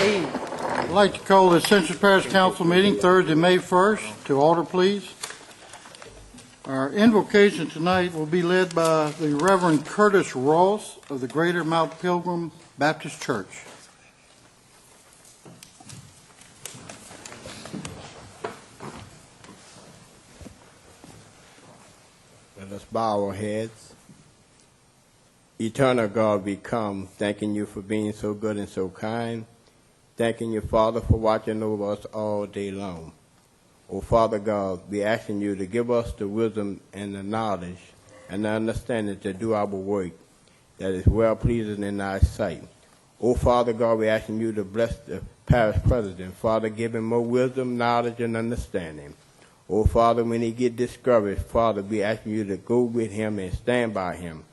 I'd like to call the Ascension Parish Council meeting Thursday, May 1st to order, please. Our invocation tonight will be led by the Reverend Curtis Ross of the Greater Mount Pilgrim Baptist Church. Let us bow our heads. Eternal God, we come thanking you for being so good and so kind. Thanking you, Father, for watching over us all day long. Oh, Father God, we asking you to give us the wisdom and the knowledge and the understanding to do our work that is well-pleasing in thy sight. Oh, Father God, we asking you to bless the parish president. Father, give him more wisdom, knowledge, and understanding. Oh, Father, when he get discouraged, Father, we asking you to go with him and stand by him.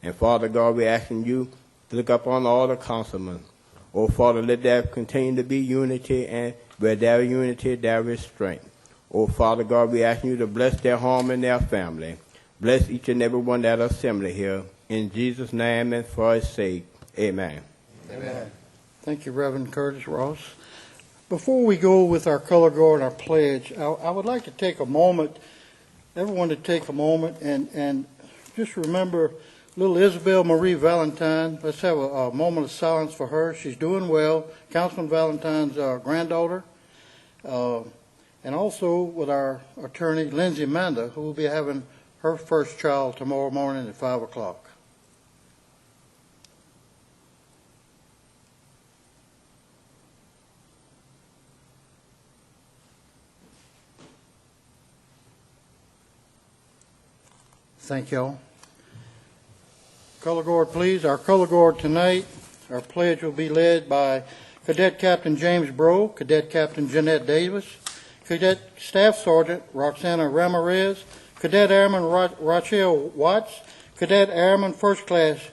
And, Father God, we asking you to look upon all the councilmen. Oh, Father, let there continue to be unity, and where there is unity, there is strength. Oh, Father God, we asking you to bless their home and their family. Bless each and every one that assembly here. In Jesus' name and for his sake, amen. Amen. Thank you, Reverend Curtis Ross. Before we go with our color guard and our pledge, I would like to take a moment, everyone to take a moment and just remember little Isabel Marie Valentine. Let's have a moment of silence for her. She's doing well. Councilman Valentine's granddaughter. And also with our attorney, Lindsay Manda, who will be having her first child tomorrow morning at 5 o'clock. Thank y'all. Color guard, please. Our color guard tonight, our pledge will be led by Cadet Captain James Bro, Cadet Captain Jeanette Davis, Cadet Staff Sergeant Roxana Ramirez, Cadet Airman Rachel Watts, Cadet Airman First Class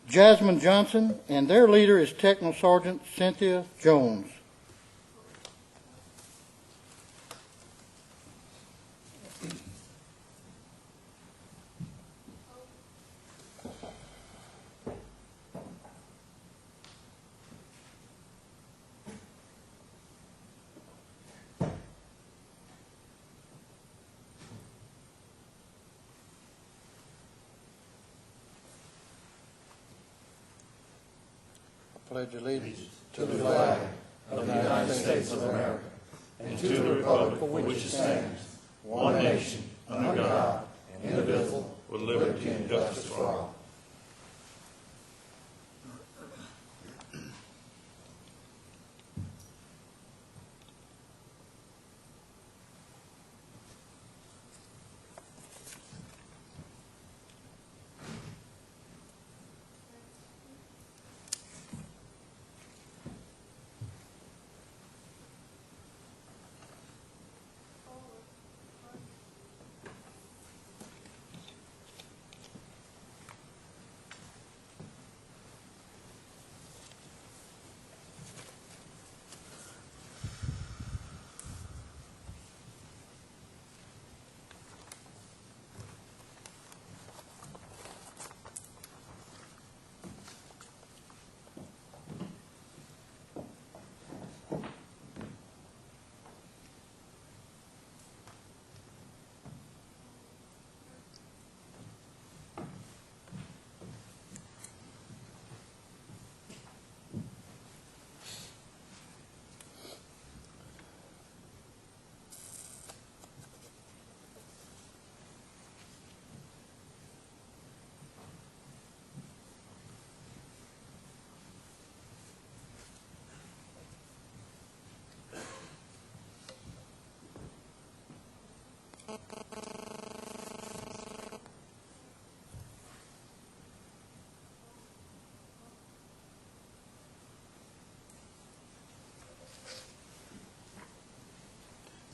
Jasmine Johnson, and their leader is Techno Sergeant Cynthia Jones. Pledge allegiance to the flag of the United States of America and to the republic for which it stands, one nation, under God, indivisible, with liberty and justice for all.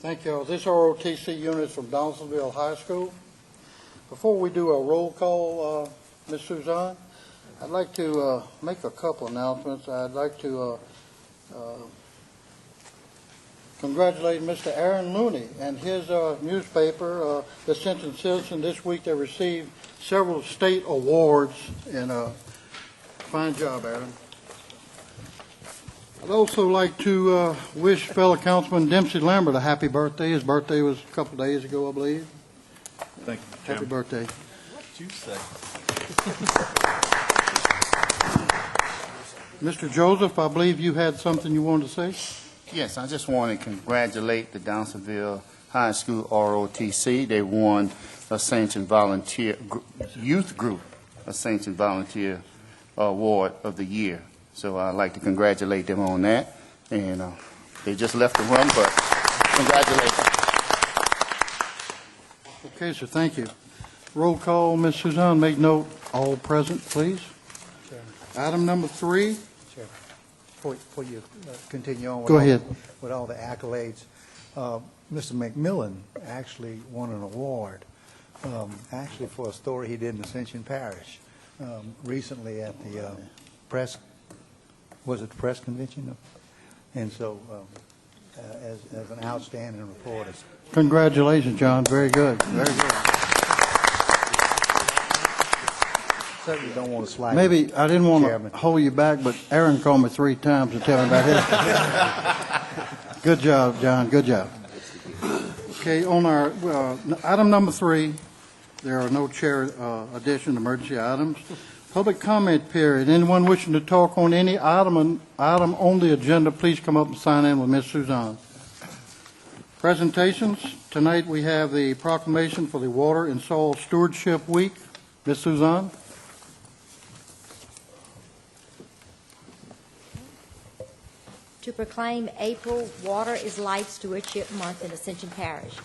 Thank you. This ROTC unit is from Donaldsonville High School. Before we do a roll call, Ms. Suzanne, I'd like to make a couple announcements. I'd like to congratulate Mr. Aaron Looney and his newspaper, the Ascension Citizen. This week they received several state awards, and fine job, Aaron. I'd also like to wish fellow Councilman Dempsey Lambert a happy birthday. His birthday was a couple of days ago, I believe. Thank you, Happy Chairman. birthday. What you say? Mr. Joseph, I believe you had something you wanted to say? Yes, I just want to congratulate the Downsonville High School ROTC. They won Ascension Volunteer Youth Group Ascension Volunteer Award of the Year. So I'd like to congratulate them on that. And they just left the room, but congratulations. Okay, sir, thank you. Roll call, Ms. Suzanne, make note, all present, please. Item number 3. Chairman, before you continue on with, Go ahead. With all the accolades, Mr. McMillan actually won an award, actually for a story he did in Ascension Parish recently at the press, was it the press convention? And so as an outstanding reporter. Congratulations, John, very good, very good. Certainly don't want to slide. Maybe, I didn't want Chairman. to hold you back, but Aaron called me 3 times to tell me about his. Good job, John, good job. Okay, on our, item number 3, there are no chair addition emergency items. Public comment period. Anyone wishing to talk on any item on the agenda, please come up and sign in with Ms. Suzanne. Presentations. Tonight we have the proclamation for the Water and Soil Stewardship Week. Ms. Suzanne. To proclaim April Water is Life Stewardship Month in Ascension Parish.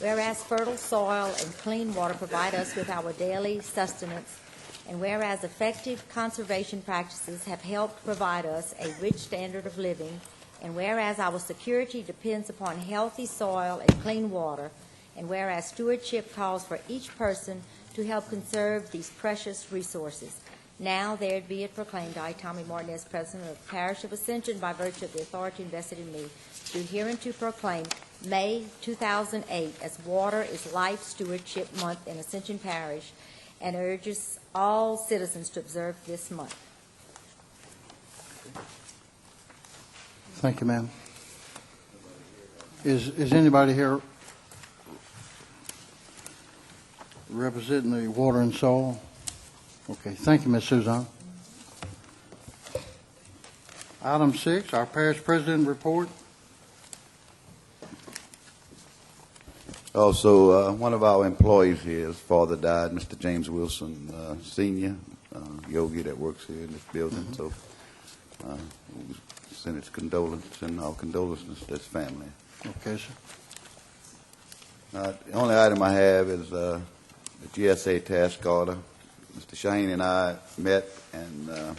Whereas fertile soil and clean water provide us with our daily sustenance, and whereas effective conservation practices have helped provide us a rich standard of living, and whereas our security depends upon healthy soil and clean water, and whereas stewardship calls for each person to help conserve these precious resources. Now, there be it proclaimed, I, Tommy Martinez, President of the Parish of Ascension, by virtue of the authority invested in me, do hereunto proclaim May 2008 as Water is Life Stewardship Month in Ascension Parish, and urges all citizens to observe this month. Thank you, ma'am. Is anybody here representing the Water and Soil? Okay, thank you, Ms. Suzanne. Item 6, our parish president report. Also, one of our employees here, his father died, Mr. James Wilson, Sr., yogi that works here in this building. So we send his condolences and our condolences to his family. Okay, sir. The only item I have is the GSA task order. Mr. Shane and I met, and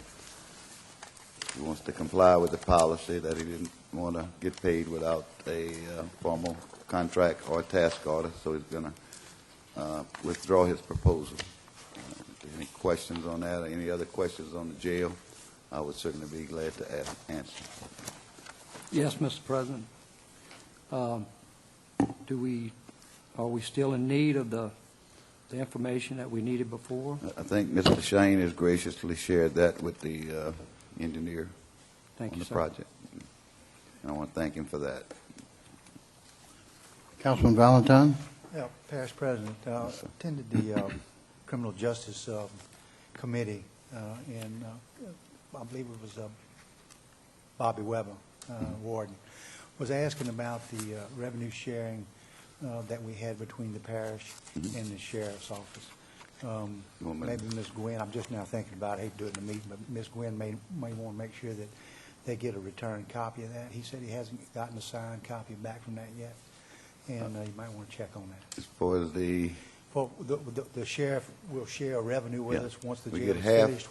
he wants to comply with the policy that he didn't want to get paid without a formal contract or task order, so he's going to withdraw his proposal. Any questions on that or any other questions on the jail, I would certainly be glad to answer. Yes, Mr. President. Are we still in need of the information that we needed before? I think Mr. Shane has graciously shared that with the engineer Thank on you, the sir. project. And I want to thank him for that. Councilman Valentine. Yeah, Parish President, attended the Criminal Justice Committee, and I believe it was Bobby Weber, Warden, was asking about the revenue sharing that we had between the parish and the sheriff's office. Maybe Ms. Gwynn, I'm just now thinking about it, I hate to do it in the meeting, but Ms. Gwynn may want to make sure that they get a returned copy of that. He said he hasn't gotten a signed copy back from that yet, and you might want to check on that. As far as the Well, the sheriff will share a revenue with Yeah. us once the We jail get is half. finished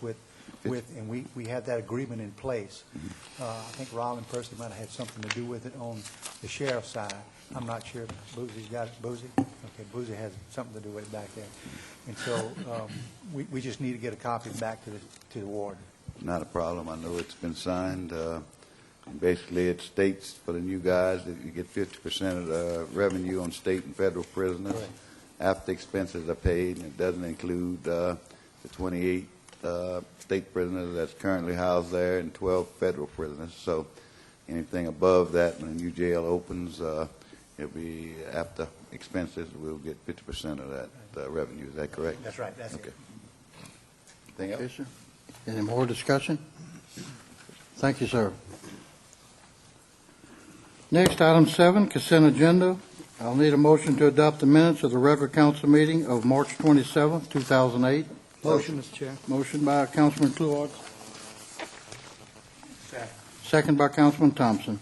and we have that agreement in place. I think Rollin personally might have had something to do with it on the sheriff's side. I'm not sure if Boozie's got it. Boozie? Okay, Boozie has something to do with it back there. And so we just need to get a copy back to the warden. Not a problem. I know it's been signed. Basically, it states for the new guys that you get 50% of the revenue on state and federal prisoners Correct. after expenses are paid, and it doesn't include the 28 state prisoners that's currently housed there and 12 federal prisoners. So anything above that, when the new jail opens, it'll be after expenses, we'll get 50% of that revenue. Is that correct? That's right, that's Okay. it. Anything else? Yes, sir. Any more discussion? Thank you, sir. Next, item 7, consent agenda. I'll need a motion to adopt the minutes of the regular council meeting of March 27, 2008. Motion, Mr. Chair. Motion by Councilman Cluard. Second by Councilman Thompson.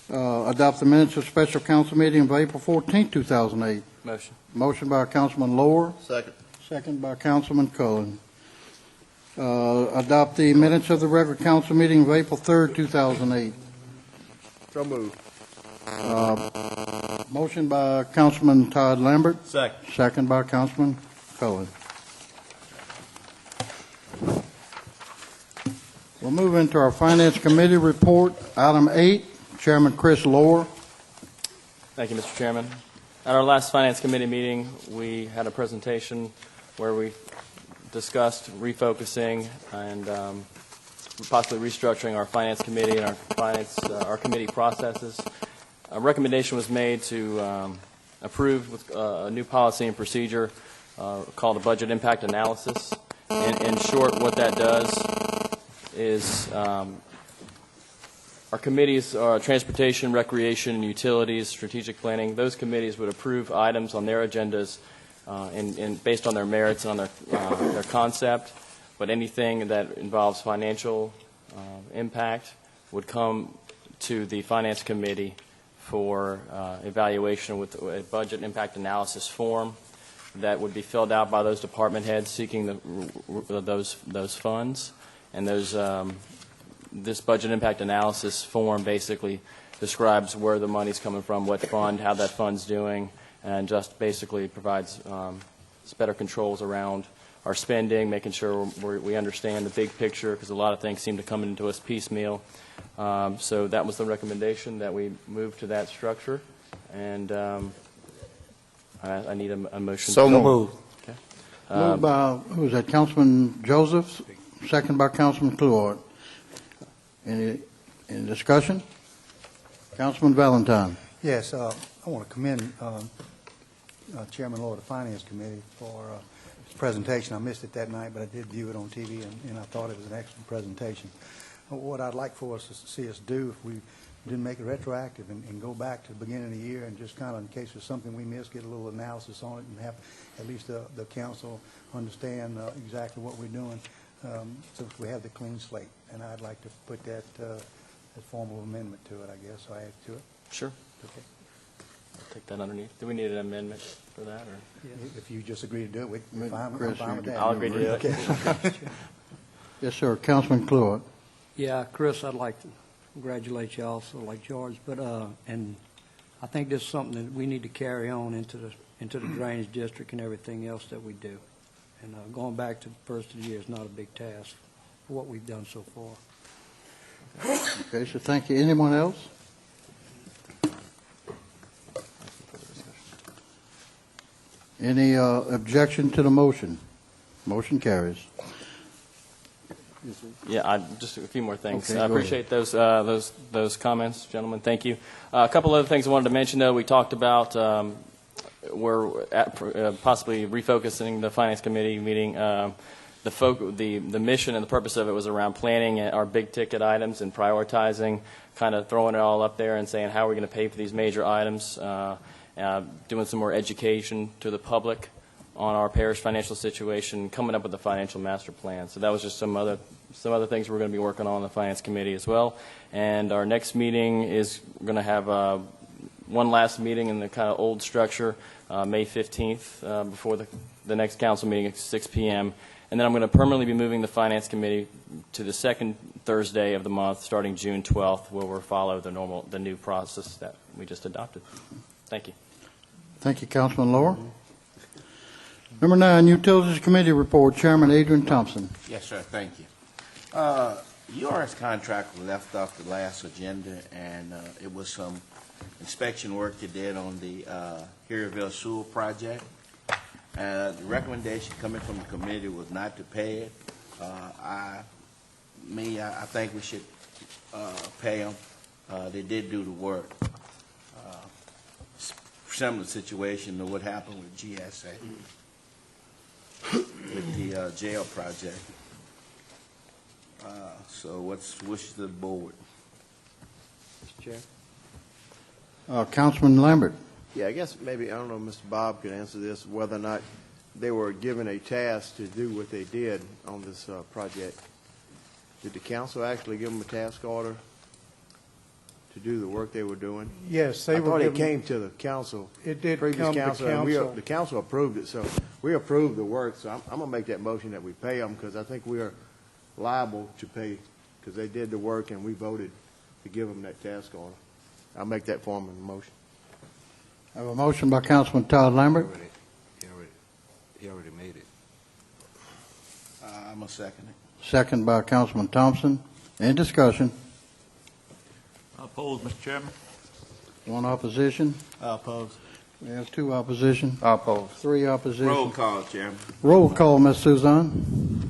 Adopt the minutes of special council meeting of April 14, 2008. Motion. Motion by Councilman Lower. Second. Second by Councilman Cullen. Adopt the minutes of the regular council meeting of April 3rd, 2008. So moved. Motion by Councilman Todd Lambert. Second. Second by Councilman Cullen. We'll move into our Finance Committee report. Item 8, Chairman Chris Lower. Thank you, Mr. Chairman. At our last Finance Committee meeting, we had a presentation where we discussed refocusing and possibly restructuring our Finance Committee and our committee processes. A recommendation was made to approve with a new policy and procedure called a budget impact analysis. In short, what that does is our committees are transportation, recreation, and utilities, strategic planning. Those committees would approve items on their agendas based on their merits and on their concept, but anything that involves financial impact would come to the Finance Committee for evaluation with a budget impact analysis form that would be filled out by those department heads seeking those funds. And this budget impact analysis form basically describes where the money's coming from, what fund, how that fund's doing, and just basically provides better controls around our spending, making sure we understand the big picture, because a lot of things seem to come into us piecemeal. So that was the recommendation, that we move to that structure, and I need a motion. So moved. Okay. Moved by, who was that, Councilman Joseph? Second by Councilman Cluard. Any discussion? Councilman Valentine. Yes, I want to commend Chairman Lowe of the Finance Committee for his presentation. I missed it that night, but I did view it on TV, and I thought it was an excellent presentation. What I'd like for us to see us do, if we didn't make it retroactive, and go back to the beginning of the year and just kind of, in case there's something we missed, get a little analysis on it and have at least the council understand exactly what we're doing, since we have the clean slate. And I'd like to put that as a formal amendment to it, I guess, so I add to it. Sure. Okay. I'll take that underneath. Do we need an amendment for that, or? If you just agree to do it, I'm fine Chris, with that. I'll agree to do it. Okay. Yes, sir. Councilman Cluard. Yeah, Chris, I'd like to congratulate you also, like George, but and I think this is something that we need to carry on into the drainage district and everything else that we do. And going back to the first of the year is not a big task for what we've done so far. Okay, so thank you. Anyone else? Any objection to the motion? Motion carries. Yeah, just a few more things. Okay, I go appreciate those comments, gentlemen. Thank you. A couple other things I wanted to mention, though. We talked about we're possibly refocusing the Finance Committee meeting. The mission and the purpose of it was around planning our big-ticket items and prioritizing, kind of throwing it all up there and saying how are we going to pay for these major items, doing some more education to the public on our parish financial situation, coming up with a financial master plan. So that was just some other things we're going to be working on in the Finance Committee as well. And our next meeting is going to have one last meeting in the kind of old structure, May 15th, before the next council meeting at 6 p.m. And then I'm going to permanently be moving the Finance Committee to the second Thursday of the month, starting June 12th, where we'll follow the new process that we just adopted. Thank you. Thank you, Councilman Lower. Number 9, Utilities Committee report. Chairman Adrian Thompson. Yes, sir. Thank you. URS contract was left off the last agenda, and it was some inspection work you did on the Harryville Sewer project. The recommendation coming from the committee was not to pay it. I think we should pay them. They did do the work. Similar situation to what happened with GSA, with the jail project. So what's the wishes of the board? Mr. Chair? Councilman Lambert. Yeah, I guess maybe, I don't know if Mr. Bob could answer this, whether or not they were given a task to do what they did on this project. Did the council actually give them a task order to do the work they were doing? Yes, I thought it came to the council. It did previous come to council, and council. the council approved it, so we approved the work, so I'm going to make that motion that we pay them, because I think we are liable to pay, because they did the work and we voted to give them that task order. I'll make that form of the motion. I have a motion by Councilman Todd Lambert. He already made it. I'm going to second it. Second by Councilman Thompson. Any discussion? Opposed, Mr. Chairman. One opposition. I oppose. We have two opposition. I oppose. Three opposition. Roll call, Chairman. Roll call, Ms. Suzanne.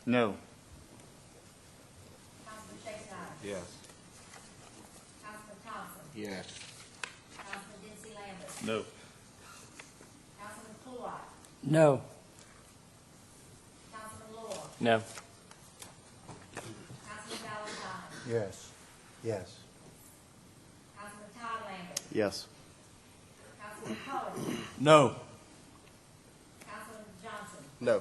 No. Councilman Chase Yes. Councilman Thompson. Yes. Councilman Dempsey Lambert. No. Councilman Kluwat. No. Councilman Lloyd. No. Councilman Valentine. Yes. Yes. Councilman Todd Lambert. Yes. Councilman Cullen. No. Councilman Johnson. No.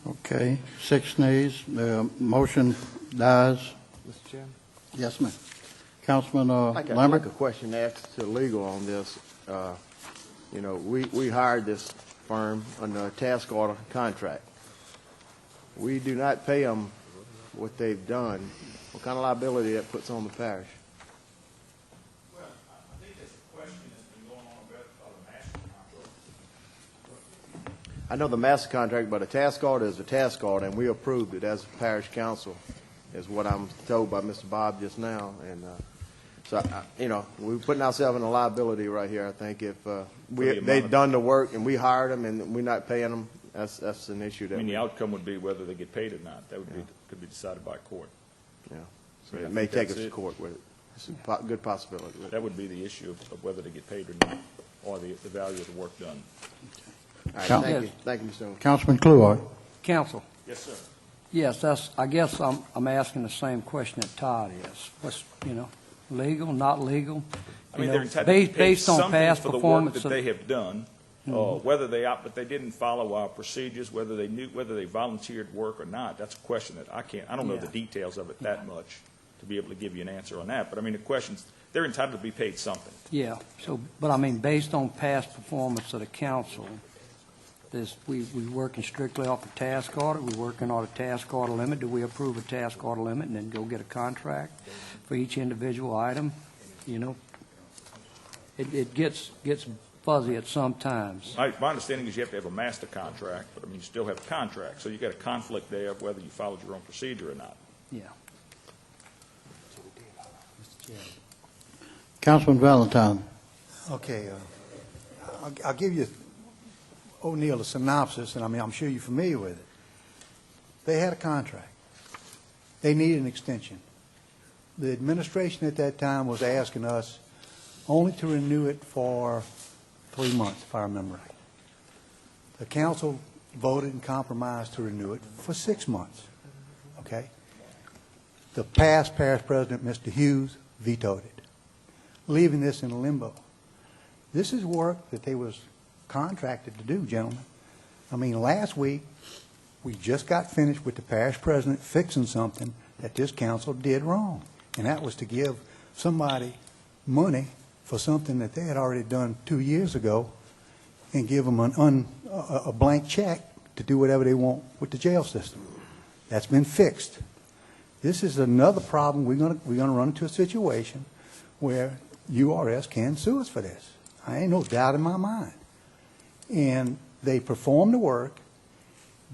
Okay, 6 nays. Motion dies. Mr. Chairman? Yes, ma'am. Councilman I'd Lambert? like a question asked to legal on this. You know, we hired this firm under a task order contract. We do not pay them what they've done. What kind of liability that puts on the parish? Well, I think that's a question that's been going on about the master contract. I know the master contract, but a task order is a task order, and we approved it as a parish council, is what I'm told by Mr. Bob just now. And so, you know, we're putting ourselves in a liability right here, I think. If they've done the work and we hired them and we're not paying them, that's an issue. I mean, the outcome would be whether they get paid or not. That would be, could be decided by court. Yeah. So It I may think take that's us to it. court with it. It's a good possibility. That would be the issue of whether they get paid or not, or the value of the work done. All right, Count- thank you. Thank you, Mr. Owens. Councilman Kluwat. Council. Yes, sir. Yes, I guess I'm asking the same question that Todd is. What's, legal, not legal? I mean, You they're know, entitled to be paid based on something past for the work performance that of- they have done, whether but they didn't follow our procedures, whether they volunteered work or not. That's a question that I don't know the details of it that much to be able to give you an answer on that. But I mean, the question's, they're entitled to be paid something. Yeah, but I mean, based on past performance of the council, we working strictly off a task order? We working on a task order limit? Do we approve a task order limit and then go get a contract for each individual item? It gets fuzzy at some times. My understanding is you have to have a master contract, but I mean, you still have a contract. So you got a conflict there of whether you followed your own procedure or not. Yeah. Councilman Valentine. Okay, I'll give you, O'Neill, a synopsis, and I'm sure you're familiar with it. They had a contract. They needed an extension. The administration at that time was asking us only to renew it for 3 months, if I remember right. The council voted and compromised to renew it for 6 months, okay? The past parish president, Mr. Hughes, vetoed it, leaving this in limbo. This is work that they was contracted to do, gentlemen. I mean, last week, we just got finished with the parish president fixing something that this council did wrong, and that was to give somebody money for something that they had already done 2 years ago and give them a blank check to do whatever they want with the jail system. That's been fixed. This is another problem. We're going to run into a situation where URS can sue us for this. I ain't no doubt in my mind. And they performed the work.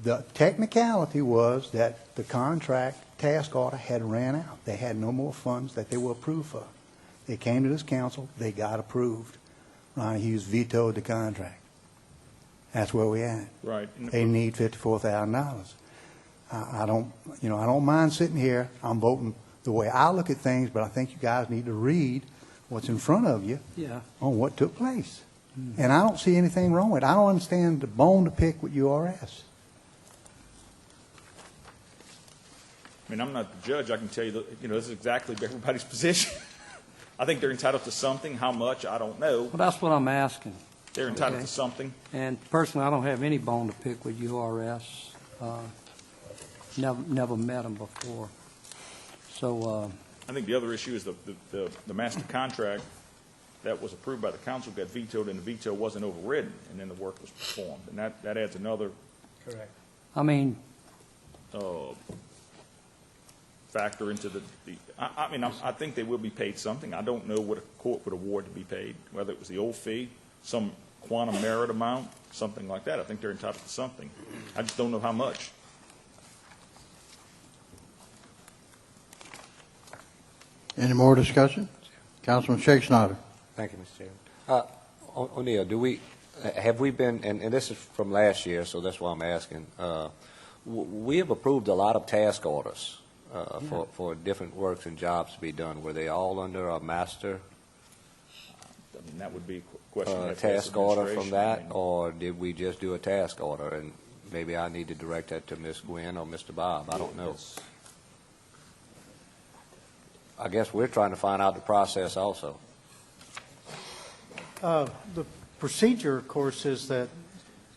The technicality was that the contract task order had ran out. They had no more funds that they were approved for. They came to this council, they got approved. Ronnie Hughes vetoed the contract. That's where we at. Right. They need $54,000. I don't mind sitting here. I'm voting the way I look at things, but I think you guys need to read what's in front of you on what took place. And I don't see anything wrong with it. I don't understand the bone to pick with URS. I mean, I'm not the judge. I can tell you that, this is exactly everybody's position. I think they're entitled to something. How much, I don't know. Well, that's what I'm asking. They're entitled to something. And personally, I don't have any bone to pick with URS. Never met them before. So I think the other issue is the master contract that was approved by the council got vetoed, and the veto wasn't overridden, and then the work was performed. And that adds another I mean, factor into I think they will be paid something. I don't know what a court would award to be paid, whether it was the old fee, some quantum merit amount, something like that. I think they're entitled to something. I just don't know how much. Any more discussion? Councilman Shakespeare. Thank you, Mr. Chairman. O'Neill, have we been, and this is from last year, so that's why I'm asking, we have approved a lot of task orders for different works and jobs to be done. Were they all under a master I mean, that would be a question. task order from that, or did we just do a task order? And maybe I need to direct that to Ms. Gwen or Mr. Bob. I don't know. I guess we're trying to find out the process also. The procedure, of course, is that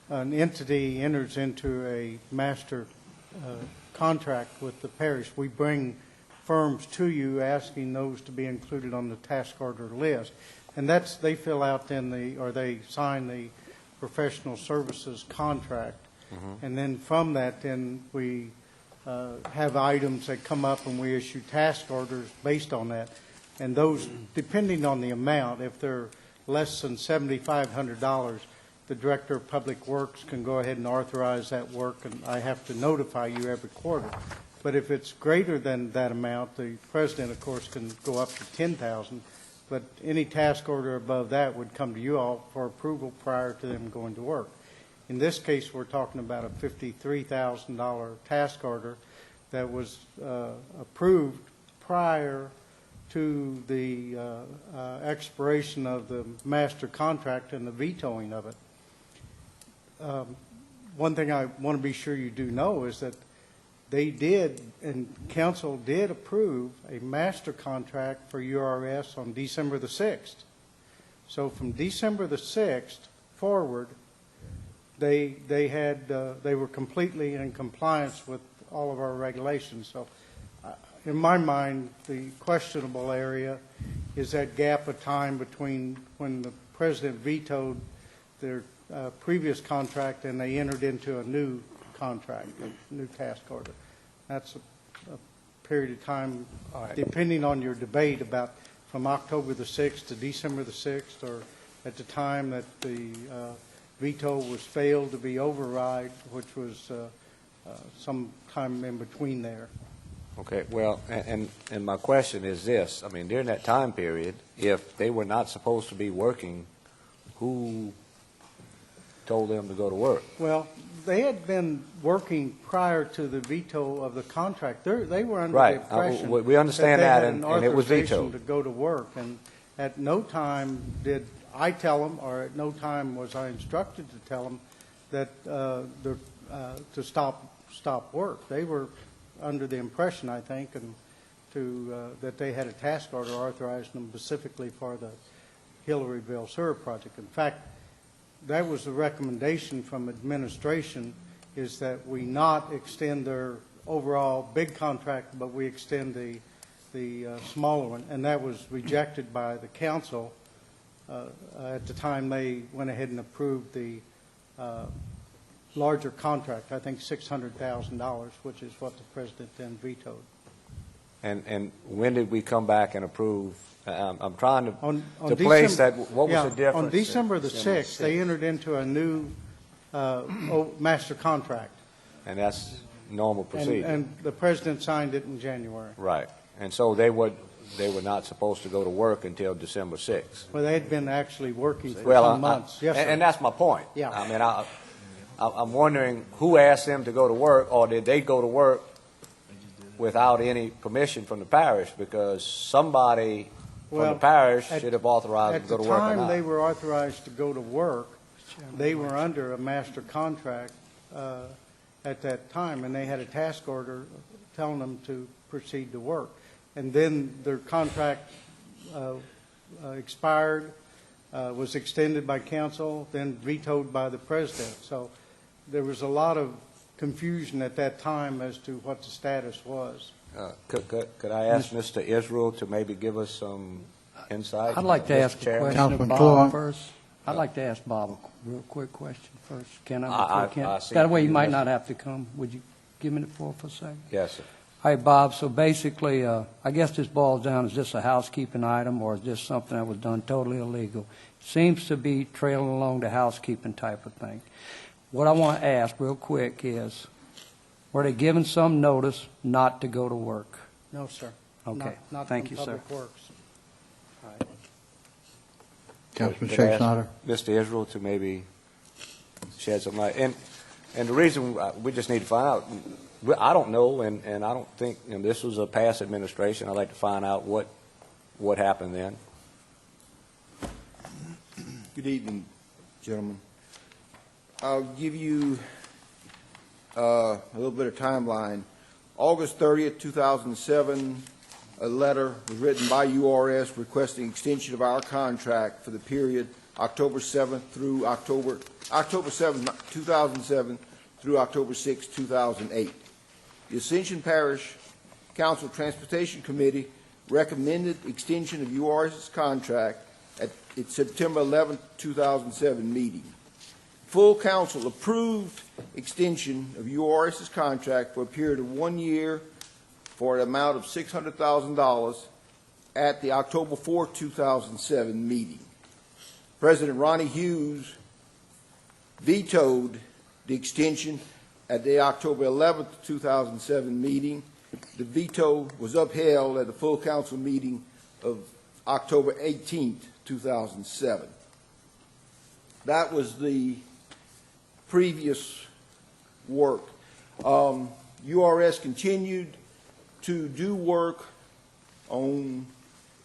an entity enters into a master contract with the parish. We bring firms to you asking those to be included on the task order list. And that's, they fill out they sign the professional services contract. Mm-hmm. And then from that, then we have items that come up and we issue task orders based on that. And those, depending on the amount, if they're less than $7,500, the Director of Public Works can go ahead and authorize that work, and I have to notify you every quarter. But if it's greater than that amount, the President, of course, can go up to $10,000. But any task order above that would come to you all for approval prior to them going to work. In this case, we're talking about a $53,000 task order that was approved prior to the expiration of the master contract and the vetoing of it. One thing I want to be sure you do know is that they did, and council did approve a master contract for URS on December the 6th. So from December the 6th forward, they were completely in compliance with all of our regulations. So in my mind, the questionable area is that gap of time between when the President vetoed their previous contract and they entered into a new contract, a new task order. That's a period of time, depending on your debate about from October the 6th to December the 6th, or at the time that the veto was failed to be override, which was some time in between there. Okay, well, and my question is this. I mean, during that time period, if they were not supposed to be working, who told them to go to work? Well, they had been working prior to the veto of the contract. They were under Right. the impression We understand that, that, and it was authorization vetoed. to go to work. And at no time did I tell them, or at no time was I instructed to tell them that to stop work. They were under the impression, I think, and that they had a task order authorizing them specifically for the Hillaryville Sewer Project. In fact, that was the recommendation from administration, is that we not extend their overall big contract, but we extend the smaller one. And that was rejected by the council at the time they went ahead and approved the larger contract, I think $600,000, which is what the President then vetoed. And when did we come back and approve? I'm trying to December, place that. What was the difference? On December the 6th, they entered into a new master contract. And that's normal procedure. And the president signed it in January. Right. And so they were not supposed to go to work until December 6th. Well, they had been actually working for Well, some months. Yes, sir. and that's my point. Yeah. I mean, I'm wondering who asked them to go to work, or did they go to work without any permission from the parish? Because somebody from the parish should have authorized them to go to work or At the time not. they were authorized to go to work, they were under a master contract at that time, and they had a task order telling them to proceed to work. And then their contract expired, was extended by council, then vetoed by the president. So there was a lot of confusion at that time as to what the status was. Could I ask Mr. Israel to maybe give us some insight? I'd like to ask a Chairman? question of Bob first. I'd like to ask Bob a real quick question first. Can I? I see. That way you might not have to come. Would you give me the floor for a second? Yes, sir. All right, Bob, so basically, I guess this boils down, is this a housekeeping item or is this something that was done totally illegal? Seems to be trailing along the housekeeping type of thing. What I want to ask real quick is, were they given some notice not to go to work? No, sir. Okay, Not thank from you, sir. Public Works. Councilman Could I ask Shanks-Snyder. Mr. Israel to maybe shed some light. And the reason we just need to find out, I don't know, and I don't think, this was a past administration. I'd like to find out what happened then. Good evening, gentlemen. I'll give you a little bit of timeline. August 30th, 2007, a letter was written by URS requesting extension of our contract for the period October 7th, 2007 through October 6, 2008. The Ascension Parish Council Transportation Committee recommended extension of URS's contract at its September 11, 2007 meeting. Full council approved extension of URS's contract for a period of 1 year for an amount of $600,000 at the October 4, 2007 meeting. President Ronnie Hughes vetoed the extension at the October 11, 2007 meeting. The veto was upheld at the full council meeting of October 18, 2007. That was the previous work. URS continued to do work on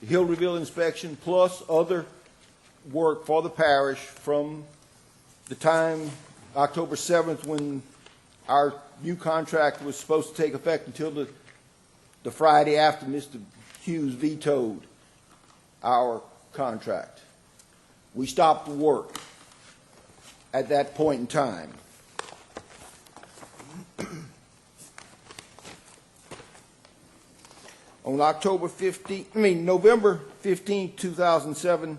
the Hill Reveal inspection plus other work for the parish from the time October 7th when our new contract was supposed to take effect until the Friday after Mr. Hughes vetoed our contract. We stopped the work at that point in time. On November 15, 2007,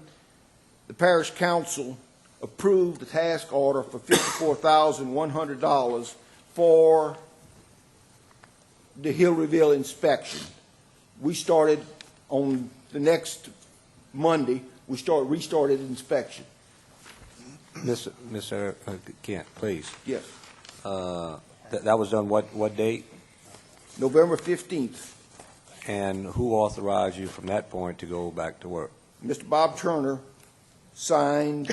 the Parish Council approved the task order for $54,100 for the Hill Reveal inspection. We started on the next Monday, restarted inspection. Mr. Kent, please. Yes. That was done what date? November 15th. And who authorized you from that point to go back to work? Mr. Bob Turner signed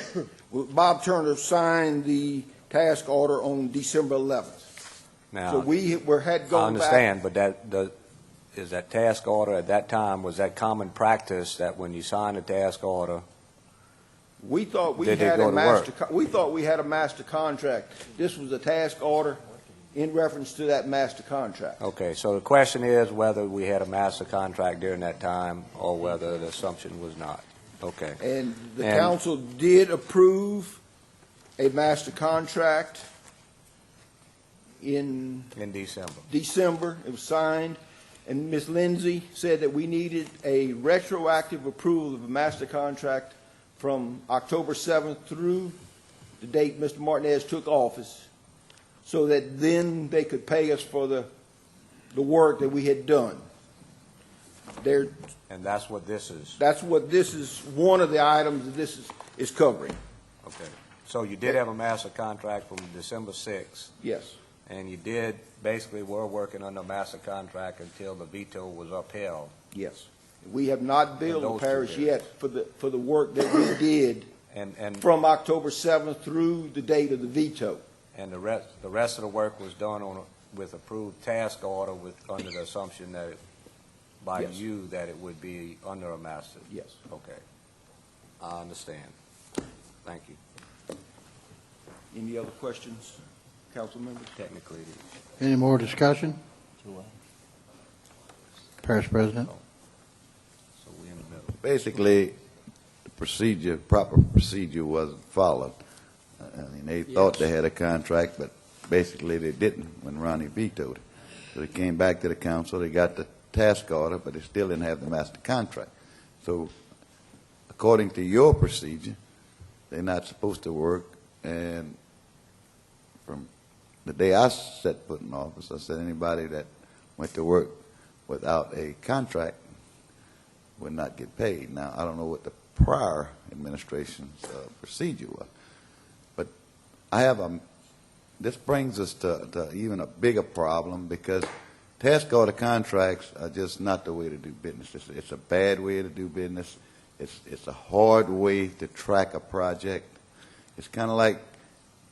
the task order on December 11th. Now, So we had gone back. I understand, but is that task order at that time, was that common practice that when you sign a task order, We thought we Did they had go a to master. work? We thought we had a master contract. This was a task order in reference to that master contract. okay, so the question is whether we had a master contract during that time or whether the assumption was not. Okay. And the council did approve a master contract in December. December. It was signed, and Ms. Lindsay said that we needed a retroactive approval of a master contract from October 7th through the date Mr. Martinez took office, so that then they could pay us for the work that we had done. And that's what this is? That's what this is, one of the items that this is covering. Okay. So you did have a master contract from December 6th Yes. And you did, basically were working under a master contract until the veto was upheld. Yes. We have not billed the those two parish bids. yet for the work that we did And from October 7th through the date of the veto. And the rest of the work was done with approved task order under the assumption that by Yes. you that it would be under a master? Yes. Okay. I understand. Thank you. Any other questions, council members? Technically, it is. Any more discussion? Parish President? So we're in the middle. Basically, the proper procedure wasn't followed. I mean, they thought they had a contract, but basically they didn't when Ronnie vetoed it. So they came back to the council, they got the task order, but they still didn't have the master contract. So according to your procedure, they're not supposed to work, and from the day I set foot in office, I said anybody that went to work without a contract would not get paid. Now, I don't know what the prior administration's procedure was, but I have this brings us to even a bigger problem, because task order contracts are just not the way to do business. It's a bad way to do business. It's a hard way to track a project. It's kind of like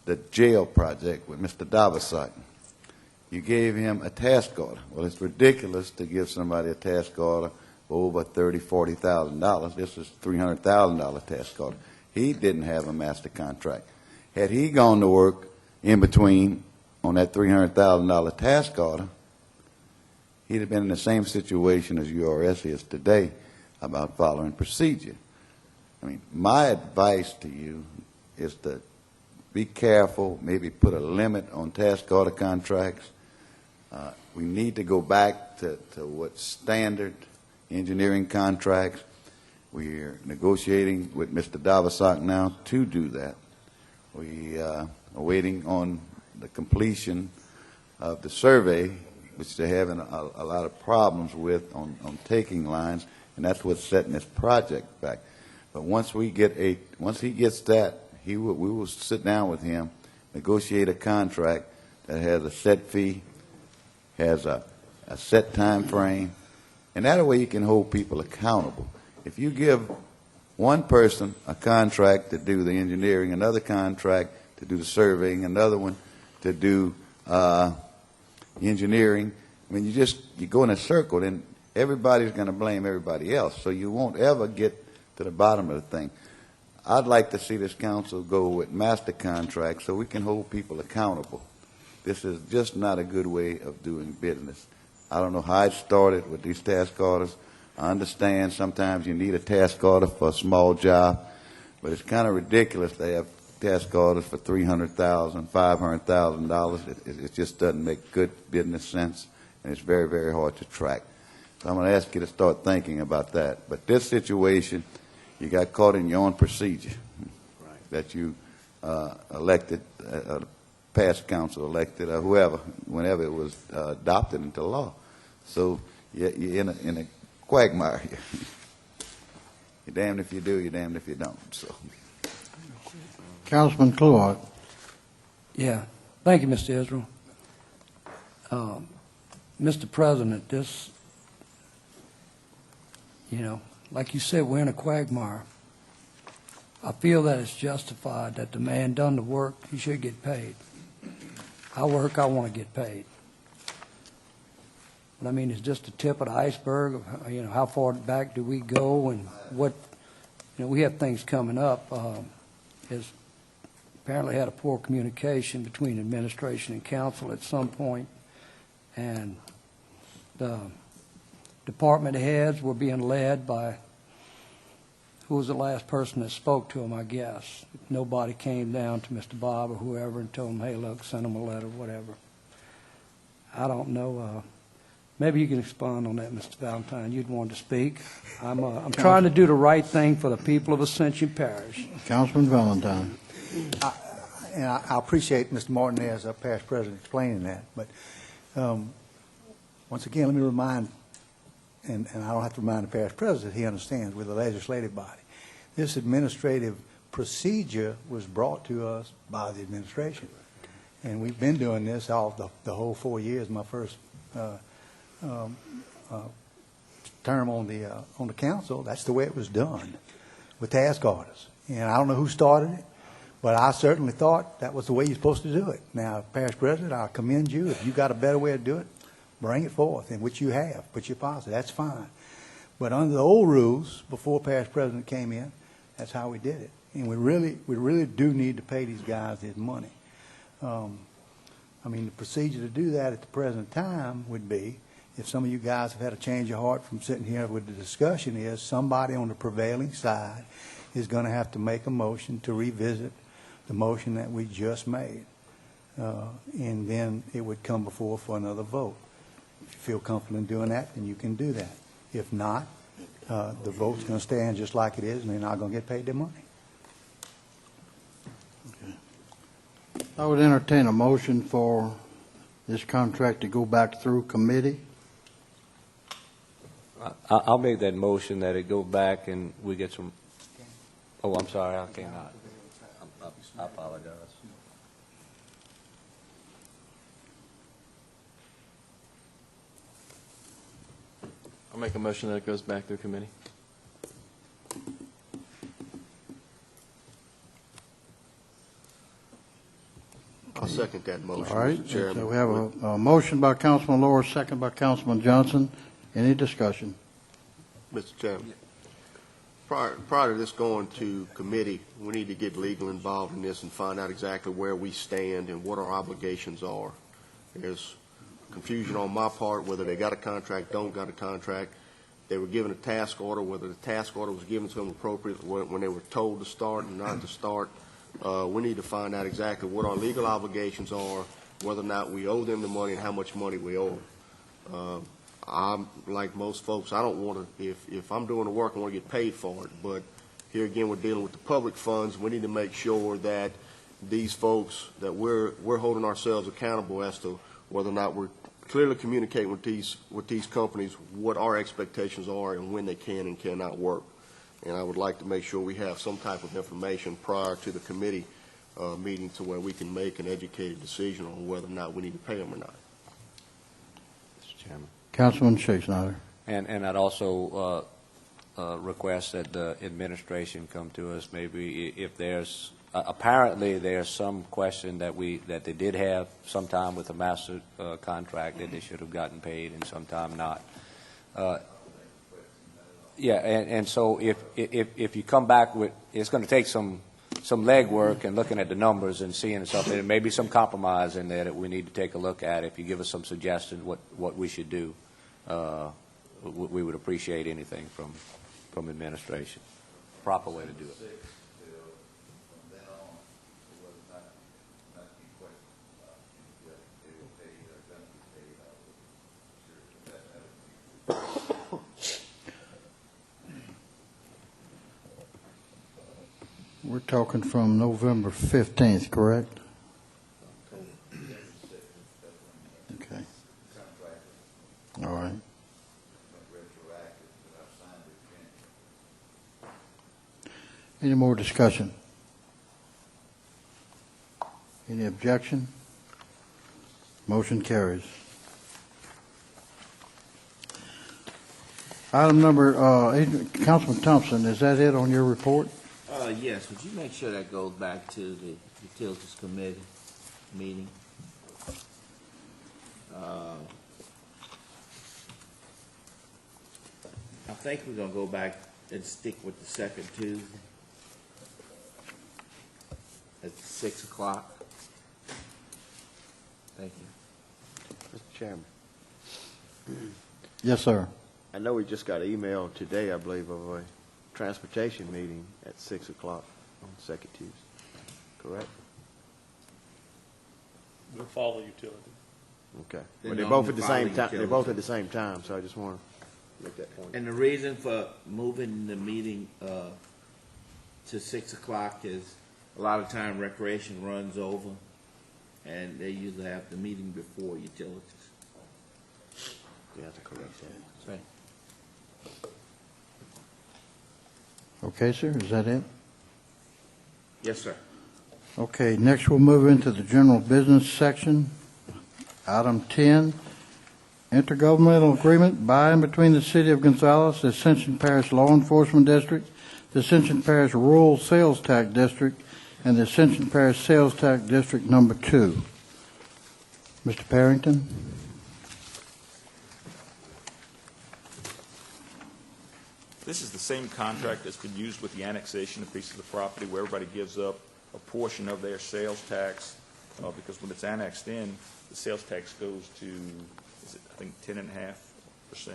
the jail project with Mr. Davisak. You gave him a task order. Well, it's ridiculous to give somebody a task order for over $30,000, $40,000. This is $300,000 task order. He didn't have a master contract. Had he gone to work in between on that $300,000 task order, he'd have been in the same situation as URS is today about following procedure. I mean, my advice to you is to be careful, maybe put a limit on task order contracts. We need to go back to what standard engineering contracts. We're negotiating with Mr. Davisak now to do that. We are waiting on the completion of the survey, which they're having a lot of problems with on taking lines, and that's what's setting this project back. But once he gets that, we will sit down with him, negotiate a contract that has a set fee, has a set time frame, and that way you can hold people accountable. If you give one person a contract to do the engineering, another contract to do the surveying, another one to do engineering, I mean, you go in a circle, then everybody's going to blame everybody else, so you won't ever get to the bottom of the thing. I'd like to see this council go with master contracts so we can hold people accountable. This is just not a good way of doing business. I don't know how it started with these task orders. I understand sometimes you need a task order for a small job, but it's kind of ridiculous to have task orders for $300,000, $500,000. It just doesn't make good business sense, and it's very, very hard to track. So I'm going to ask you to start thinking about that. But this situation, you got caught in your own procedure that you elected, past council elected, or whoever, whenever it was adopted into law. So you're in a quagmire here. You're damned if you do, you're damned if you don't. So, Councilman Claude. Yeah. Thank you, Mr. Israel. Mr. President, this, like you said, we're in a quagmire. I feel that it's justified that the man done the work, he should get paid. I work, I want to get paid. But I mean, it's just the tip of the iceberg of, how far back do we go, and what, we have things coming up. Is apparently had a poor communication between administration and council at some point, and the department heads were being led by who was the last person that spoke to him, I guess. Nobody came down to Mr. Bob or whoever and told him, hey, look, send him a letter, whatever. I don't know. Maybe you can expound on that, Mr. Valentine. You'd want to speak. I'm trying to do the right thing for the people of Ascension Parish. Councilman Valentine. I appreciate Mr. Martin as a past president explaining that, but once again, let me remind, and I don't have to remind the parish president, he understands, we're the legislative body. This administrative procedure was brought to us by the administration. And we've been doing this all the whole 4 years, my first term on the council. That's the way it was done, with task orders. And I don't know who started it, but I certainly thought that was the way you're supposed to do it. Now, Parish President, I commend you. If you got a better way to do it, bring it forth, and which you have. Put your policy. That's fine. But under the old rules, before Parish President came in, that's how we did it. And we really do need to pay these guys his money. I mean, the procedure to do that at the present time would be, if some of you guys have had a change of heart from sitting here with the discussion, is somebody on the prevailing side is going to have to make a motion to revisit the motion that we just made. And then it would come before for another vote. If you feel comfortable in doing that, then you can do that. If not, the vote's going to stand just like it is, and they're not going to get paid their money. I would entertain a motion for this contract to go back through committee. I'll make that motion that it go back and we get some, oh, I'm sorry, I cannot. I apologize. I'll make a motion that it goes back through committee. I'll second that motion, All right, Mr. Chairman. so we have a motion by Councilman Lower, second by Councilman Johnson. Any discussion? Mr. Chairman, prior to this going to committee, we need to get legal involved in this and find out exactly where we stand and what our obligations are. There's confusion on my part whether they got a contract, don't got a contract. They were given a task order, whether the task order was given to them appropriately when they were told to start and not to start. We need to find out exactly what our legal obligations are, whether or not we owe them the money and how much money we owe them. I'm like most folks, I don't want to, if I'm doing the work, I want to get paid for it. But here again, we're dealing with the public funds. We need to make sure that these folks, that we're holding ourselves accountable as to whether or not we're clearly communicating with these companies what our expectations are and when they can and cannot work. And I would like to make sure we have some type of information prior to the committee meeting to where we can make an educated decision on whether or not we need to pay them or not. Mr. Chairman. Councilman Schicksnyder. And I'd also request that the administration come to us maybe if there's, apparently there's some question that they did have sometime with the master contract that they should have gotten paid and sometime not. Yeah, and so if you come back with, it's going to take some legwork and looking at the numbers and seeing something, there may be some compromise in there that we need to take a look at. If you give us some suggestions what we should do, we would appreciate anything from administration. Proper way to do it. We're talking from November 15th, correct? Okay. All right. Any more discussion? Any objection? Motion carries. Item number, Councilman Thompson, is that it on your report? Yes, would you make sure that goes back to the Utilities Committee meeting? I think we're going to go back and stick with the second Tuesday at 6 o'clock. Thank you. Mr. Chairman. Yes, sir. I know we just got an email today, I believe, of a transportation meeting at 6 o'clock on second Tuesday, correct? We'll follow utility. Okay. They're But they're both at the normally same time, following they're both at the same time, so I just want to make that point. And the reason for moving the meeting to 6 o'clock is a lot of time recreation runs over, and they usually have the meeting before utilities. You have to correct that. Right. Okay, sir, is that it? Yes, sir. Okay, next we'll move into the general business section. Item 10, intergovernmental agreement by and between the City of Gonzales, the Ascension Parish Law Enforcement District, the Ascension Parish Rural Sales Tax District, and the Ascension Parish Sales Tax District Number 2. Mr. Parrington? This is the same contract that's been used with the annexation of pieces of the property where everybody gives up a portion of their sales tax, because when it's annexed in, the sales tax goes to, is it, I think, 10.5%.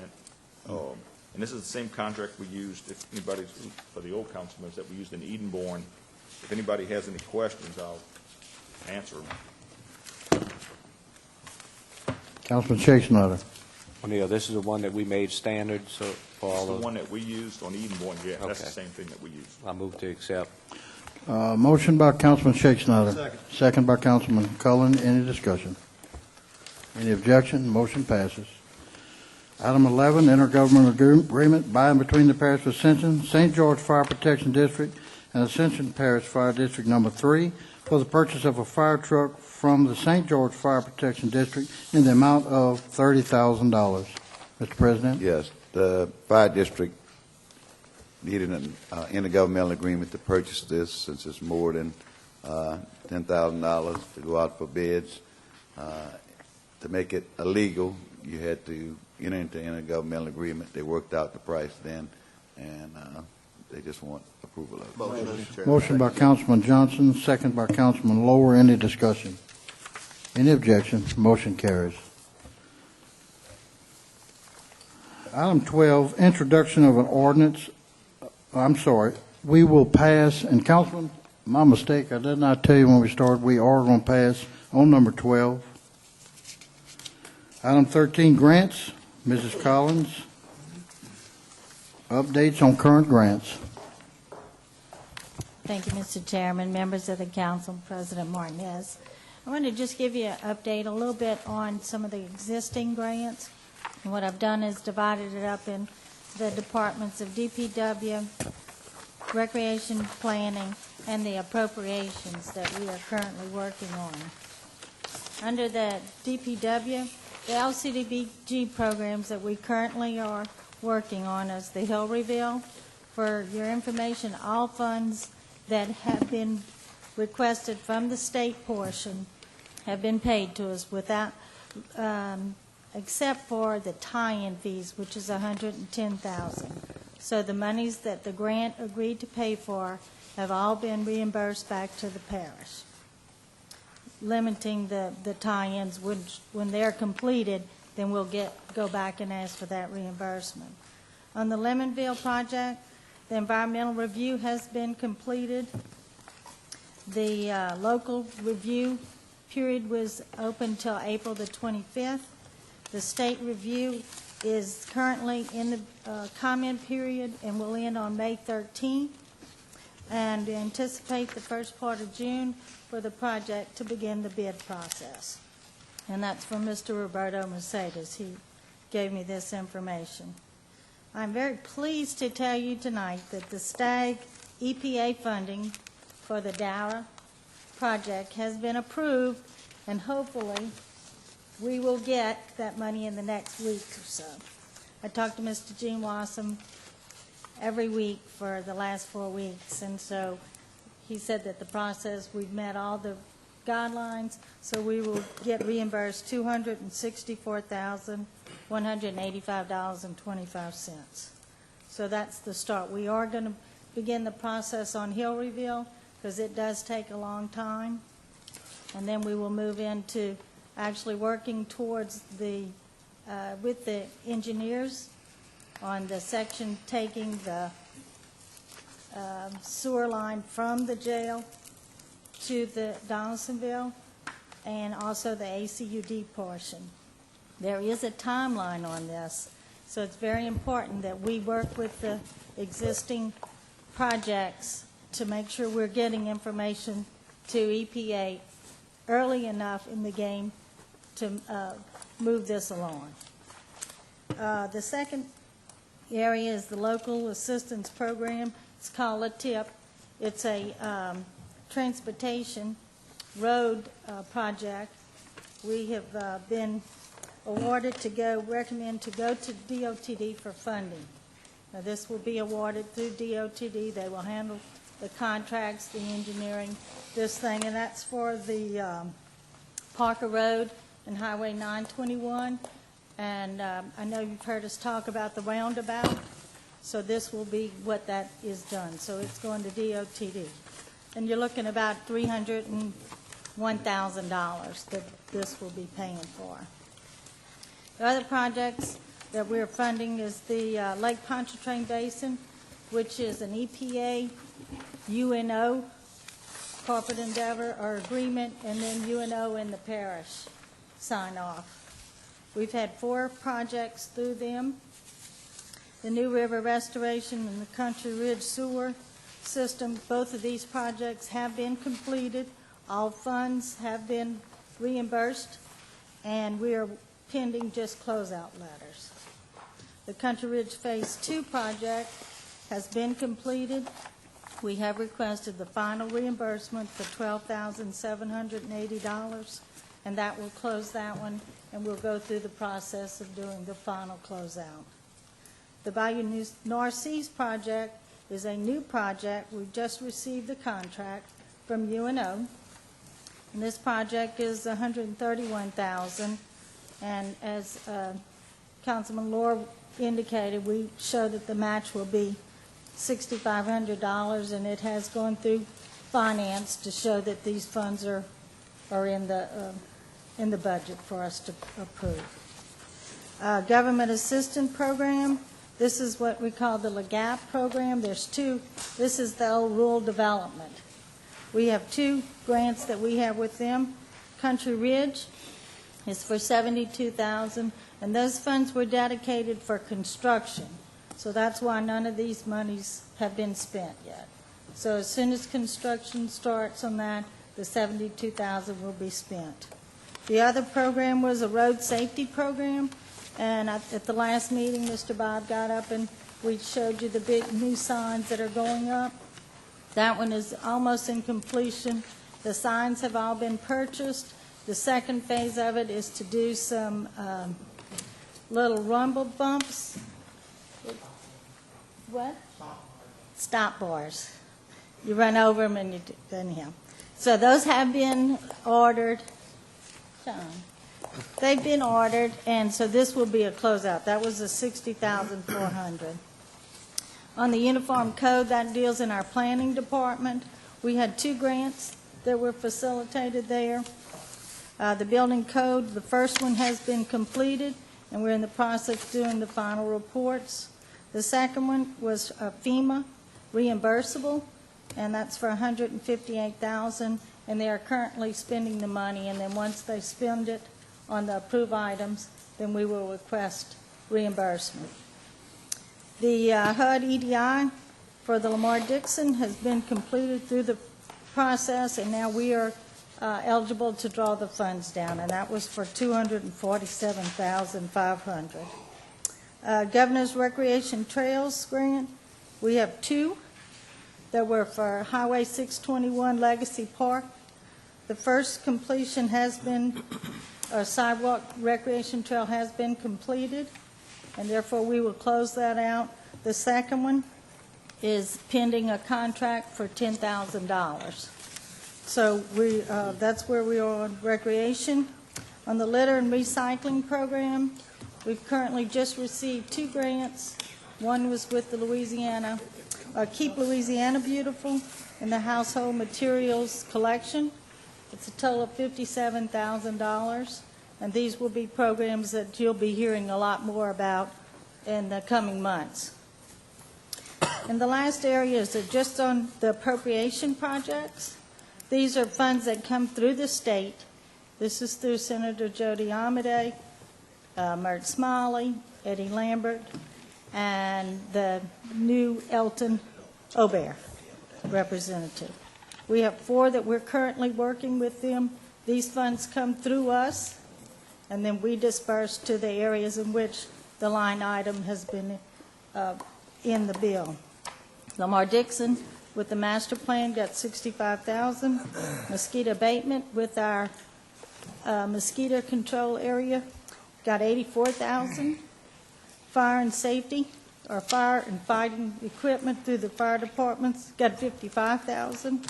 And this is the same contract we used, if anybody, for the old council members, that we used in Edenborn. If anybody has any questions, I'll answer them. Councilman Chase-Nutter. O'Neill, this is the one that we made standard so for all The of... one that we used on Edenborn, yeah, that's the Okay. same thing that we used. I move to accept. Motion by Councilman Chase-Nutter. Second by Councilman Cullen. Any discussion? Any objection? Motion passes. Item 11, intergovernmental agreement by and between the Parish of Ascension, St. George Fire Protection District, and Ascension Parish Fire District Number 3 for the purchase of a fire truck from the St. George Fire Protection District in the amount of $30,000. Mr. President? Yes, the fire district needed an intergovernmental agreement to purchase this since it's more than $10,000 to go out for bids. To make it illegal, you had to enter into an intergovernmental agreement. They worked out the price then, and they just want approval of it. Motion by Councilman Johnson, second by Councilman Lower. Any discussion? Any objection? Motion carries. Item 12, introduction of an ordinance. I'm sorry. We will pass, and Councilman, my mistake, I did not tell you when we started, we are going to pass on number 12. Item 13, grants. Mrs. Collins. Updates on current grants. Thank you, Mr. Chairman, members of the council, President Martinez. I want to just give you an update a little bit on some of the existing grants. And what I've done is divided it up in the departments of DPW, Recreation Planning, and the appropriations that we are currently working on. Under the DPW, the LCDBG programs that we currently are working on is the Hill Reveal. For your information, all funds that have been requested from the state portion have been paid to us without, except for the tie-in fees, which is $110,000. So the monies that the grant agreed to pay for have all been reimbursed back to the parish, limiting the tie-ins. When they're completed, then we'll go back and ask for that reimbursement. On the Lemonville project, the environmental review has been completed. The local review period was open till April the 25th. The state review is currently in the comment period and will end on May 13th. And we anticipate the first part of June for the project to begin the bid process. And that's from Mr. Roberto Mercedes. He gave me this information. I'm very pleased to tell you tonight that the STAG EPA funding for the Dara project has been approved, and hopefully we will get that money in the next week or so. I talked to Mr. Gene Wassam every week for the last 4 weeks, and so he said that the process, we've met all the guidelines, so we will get reimbursed $264,185.25. So that's the start. We are going to begin the process on Hill Reveal because it does take a long time, and then we will move into actually working towards the with the engineers on the section taking the sewer line from the jail to the Donaldsonville, and also the ACUD portion. There is a timeline on this, so it's very important that we work with the existing projects to make sure we're getting information to EPA early enough in the game to move this along. The second area is the Local Assistance Program. It's called a TIP. It's a transportation road project, we have been awarded to recommend to go to DOTD for funding. Now, this will be awarded through DOTD. They will handle the contracts, the engineering, this thing, and that's for the Parker Road and Highway 921. And I know you've heard us talk about the roundabout, so this will be what that is done. So it's going to DOTD. And you're looking about $301,000 that this will be paying for. The other projects that we're funding is the Lake Pontchartrain Basin, which is an EPA UNO corporate endeavor or agreement, and then UNO and the parish sign off. We've had 4 projects through them. The New River Restoration and the Country Ridge Sewer System, both of these projects have been completed. All funds have been reimbursed, and we are pending just closeout letters. The Country Ridge Phase 2 project has been completed. We have requested the final reimbursement for $12,780, and that will close that one, and we'll go through the process of doing the final closeout. The Bayou North Seas project is a new project. We've just received the contract from UNO, and this project is $131,000. And as Councilman Lohr indicated, we show that the match will be $6,500, and it has gone through finance to show that these funds are in the budget for us to approve. Government Assistance Program. This is what we call the LAGAP program. There's 2. This is the old rural development. We have 2 grants that we have with them. Country Ridge is for $72,000, and those funds were dedicated for construction. So that's why none of these monies have been spent yet. So as soon as construction starts on that, the $72,000 will be spent. The other program was a road safety program, and at the last meeting, Mr. Bob got up and we showed you the big new signs that are going up. That one is almost in completion. The signs have all been purchased. The second phase of it is to do some little rumble bumps. What? Stop bars. You run over them and you anyhow. So those have been ordered. John. They've been ordered, and so this will be a closeout. That was the $60,400. On the Uniform Code, that deals in our planning department. We had 2 grants that were facilitated there. The building code, the first one has been completed, and we're in the process of doing the final reports. The second one was FEMA reimbursable, and that's for $158,000, and they are currently spending the money, and then once they spend it on the approved items, then we will request reimbursement. The HUD EDI for the Lamar-Dixon has been completed through the process, and now we are eligible to draw the funds down, and that was for $247,500. Governor's Recreation Trails grant, we have 2 that were for Highway 621 Legacy Park. The first completion has been, a sidewalk recreation trail has been completed, and therefore we will close that out. The second one is pending a contract for $10,000. So that's where we are on recreation. On the litter and recycling program, we've currently just received 2 grants. One was with the Keep Louisiana Beautiful and the Household Materials Collection. It's a total of $57,000, and these will be programs that you'll be hearing a lot more about in the coming months. And the last area is just on the appropriation projects. These are funds that come through the state. This is through Senator Jody Amade, Mert Smiley, Eddie Lambert, and the new Elton Aubert representative. We have 4 that we're currently working with them. These funds come through us, and then we disperse to the areas in which the line item has been in the bill. Lamar-Dixon with the master plan, got $65,000. Mosquito abatement with our mosquito control area, got $84,000. Fire and safety, or fire and fighting equipment through the fire departments, got $55,000.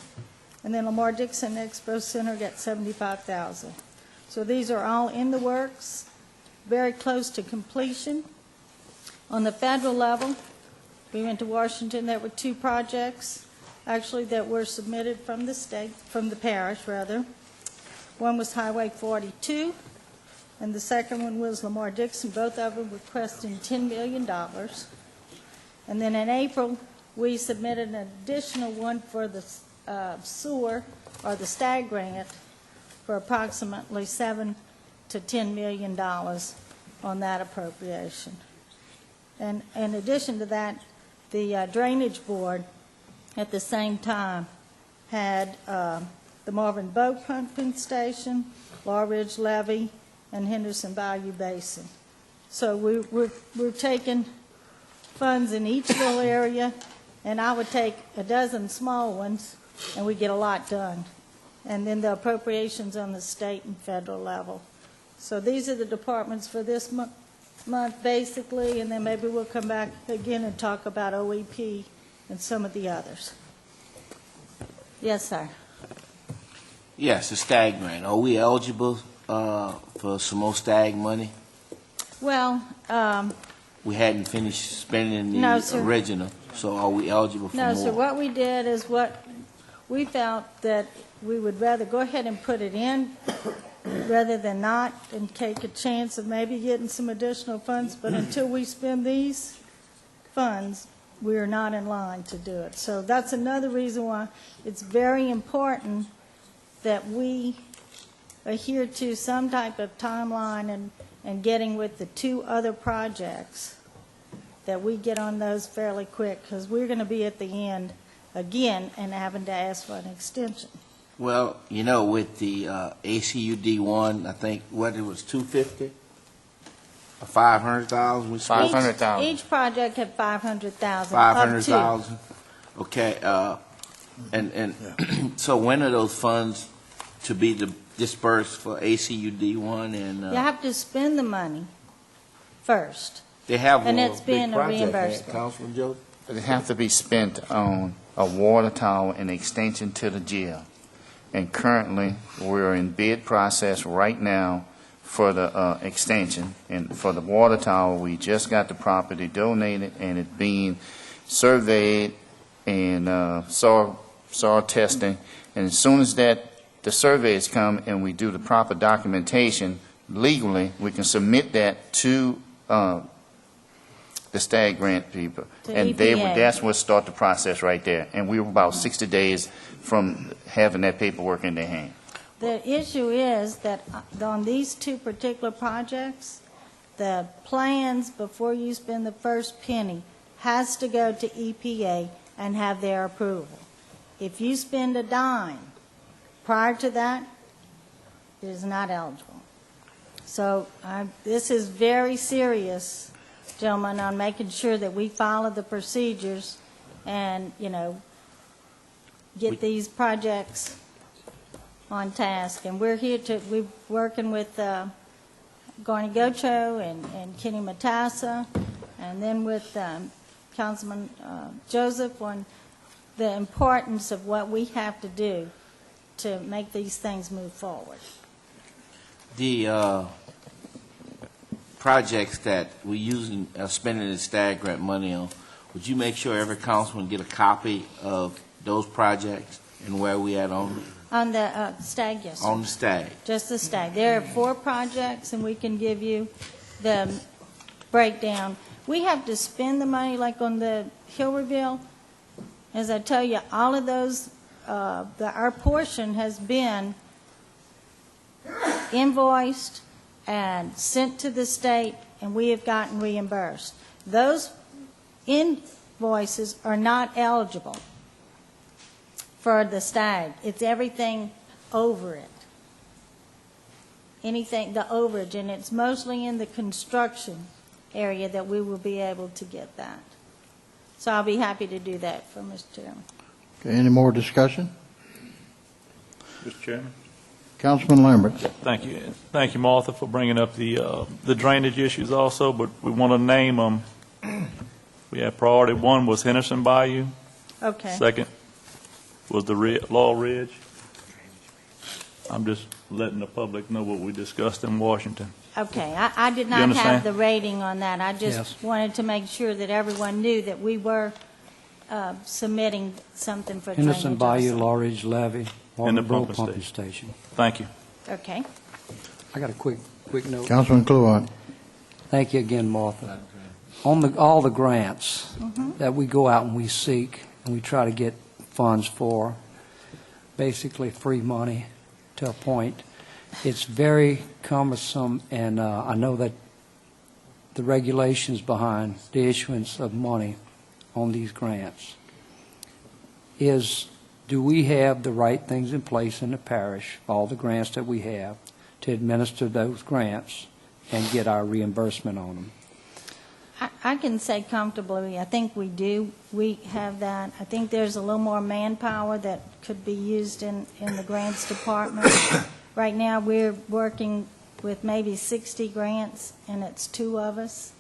And then Lamar Dixon Expo Center got $75,000. So these are all in the works, very close to completion. On the federal level, we went to Washington. There were 2 projects, actually, that were submitted from the state, from the parish, rather. One was Highway 42, and the second one was Lamar Dixon. Both of them requesting $10 million. And then in April, we submitted an additional one for the sewer, or the STAG grant, for approximately $7 to $10 million on that appropriation. And in addition to that, the Drainage Board at the same time had the Marvin Boat Pumping Station, Law Ridge Levee, and Henderson Bayou Basin. So we're taking funds in each little area, and I would take a dozen small ones, and we get a lot done. And then the appropriations on the state and federal level. So these are the departments for this month, basically, and then maybe we'll come back again and talk about OEP and some of the others. Yes, sir. Yes, the STAG grant. Are we eligible for some more STAG money? Well, we hadn't finished spending the no, sir. original, so are we eligible for no, more? sir. What we did is what we felt that we would rather go ahead and put it in rather than not and take a chance of maybe getting some additional funds. But until we spend these funds, we are not in line to do it. So that's another reason why it's very important that we adhere to some type of timeline and getting with the 2 other projects, that we get on those fairly quick, because we're going to be at the end again and having to ask for an extension. Well, you know, with the ACUD one, I think, what, it was $250 or $500,000? $500,000. Each project had $500,000. $500,000. Okay, and so when are those funds to be dispersed for ACUD one? And you have to spend the money first. they have and a it's being big project, reimbursable. Councilman Joe? It have to be spent on a water tower and extension to the jail. And currently, we're in bid process right now for the extension. And for the water tower, we just got the property donated, and it's being surveyed and soil testing. And as soon as the surveys come and we do the proper documentation legally, we can submit that to the STAG grant people. And that's what start the process right there. And we were about 60 days from having that paperwork in their hand. The issue is that on these 2 particular projects, the plans before you spend the first penny has to go to EPA and have their approval. If you spend a dime prior to that, it is not eligible. So this is very serious, gentlemen, on making sure that we follow the procedures and, get these projects on task. And we're working with Garney Gocho and Kenny Matassa, and then with Councilman Joseph on the importance of what we have to do to make these things move forward. The projects that we're spending the STAG grant money on, would you make sure every councilman get a copy of those projects and where we at on them? On the STAG, yes, sir. On the STAG. Just the STAG. There are 4 projects, and we can give you the breakdown. We have to spend the money, like on the Hill Reveal. As I tell you, all of those, our portion has been invoiced and sent to the state, and we have gotten reimbursed. Those invoices are not eligible for the STAG. It's everything over it. Anything, the overage, and it's mostly in the construction area that we will be able to get that. So I'll be happy to do that for Mr. Chairman. Okay, any more discussion? Mr. Chairman. Councilman Lambert. Thank you. Thank you, Martha, for bringing up the drainage issues also, but we want to name them. We have priority one was Henderson Bayou. Okay. Second was the Laurel Ridge. I'm just letting the public know what we discussed in Washington. Okay, I did not have the rating on that. I just wanted to make sure that everyone knew that we were submitting something for drainage. Henderson Bayou, also. Laurel Ridge Levee, And the Walker pumping Pumping Station. Thank you. Okay. I got a quick note. Councilman Kluwat. Thank you again, Martha. On all the grants that we go out and we seek and we try to get funds for, basically free money to a point, it's very cumbersome, and I know that the regulations behind the issuance of money on these grants do we have the right things in place in the parish, all the grants that we have, to administer those grants and get our reimbursement on them? I can say comfortably, I think we do. We have that. I think there's a little more manpower that could be used in the grants department. Right now, we're working with maybe 60 grants, and it's 2 of us.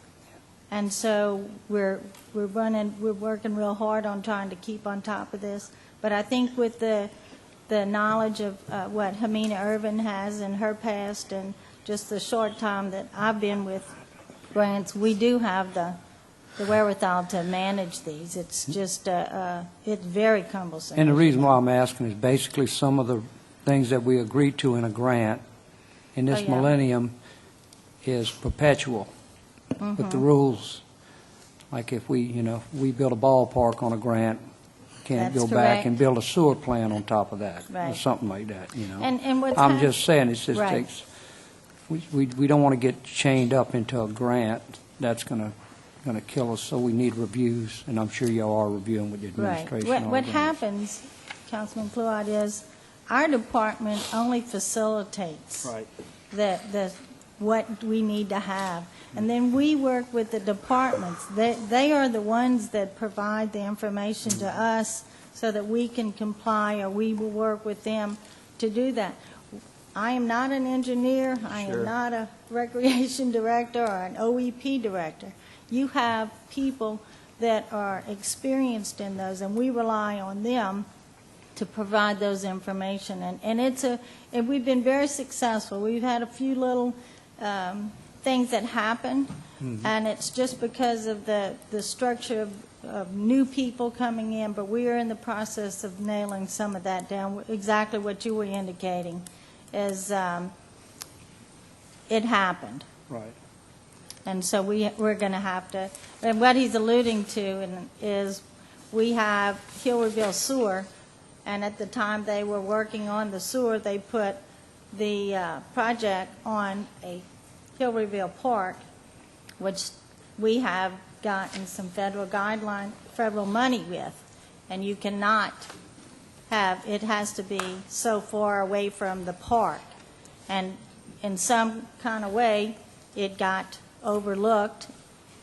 And so we're working real hard on trying to keep on top of this. But I think with the knowledge of what Hamina Irvin has in her past and just the short time that I've been with grants, we do have the wherewithal to manage these. It's just, it's very cumbersome. And the reason why I'm asking is basically some of the things that we agreed to in a grant in this millennium is perpetual with the rules. Like if we build a ballpark on a grant, can't go back and build a sewer plant on top of that or something like that, And what's I'm just saying, it just takes, we don't want to get chained up into a grant that's going to kill us, so we need reviews, and I'm sure y'all are reviewing with the administration. Right. What happens, Councilman Kluwat, is our department only facilitates what we need to have. And then we work with the departments. They are the ones that provide the information to us so that we can comply, or we will work with them to do that. I am not an engineer. I am not a recreation director or an OEP director. You have people that are experienced in those, and we rely on them to provide those information. And we've been very successful. We've had a few little things that happen, and it's just because of the structure of new people coming in, but we are in the process of nailing some of that down. Exactly what you were indicating is it happened. Right. And so we're going to have to, and what he's alluding to is we have Hillryville Sewer, and at the time they were working on the sewer, they put the project on a Hillryville Park, which we have gotten some federal money with, and you cannot have, it has to be so far away from the park. And in some kind of way, it got overlooked,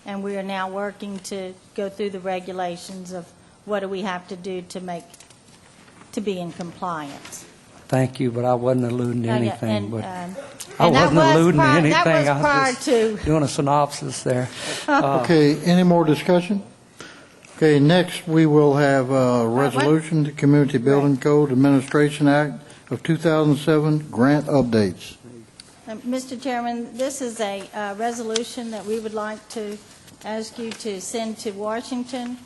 and we are now working to go through the regulations of what do we have to do to be in compliance. Thank you, but I wasn't alluding to anything. I wasn't alluding to anything. That was prior I was just doing a synopsis there. Okay, any more discussion? Okay, next we will have a resolution, the Community Building Code Administration Act of 2007, grant updates. Mr. Chairman, this is a resolution that we would like to ask you to send to Washington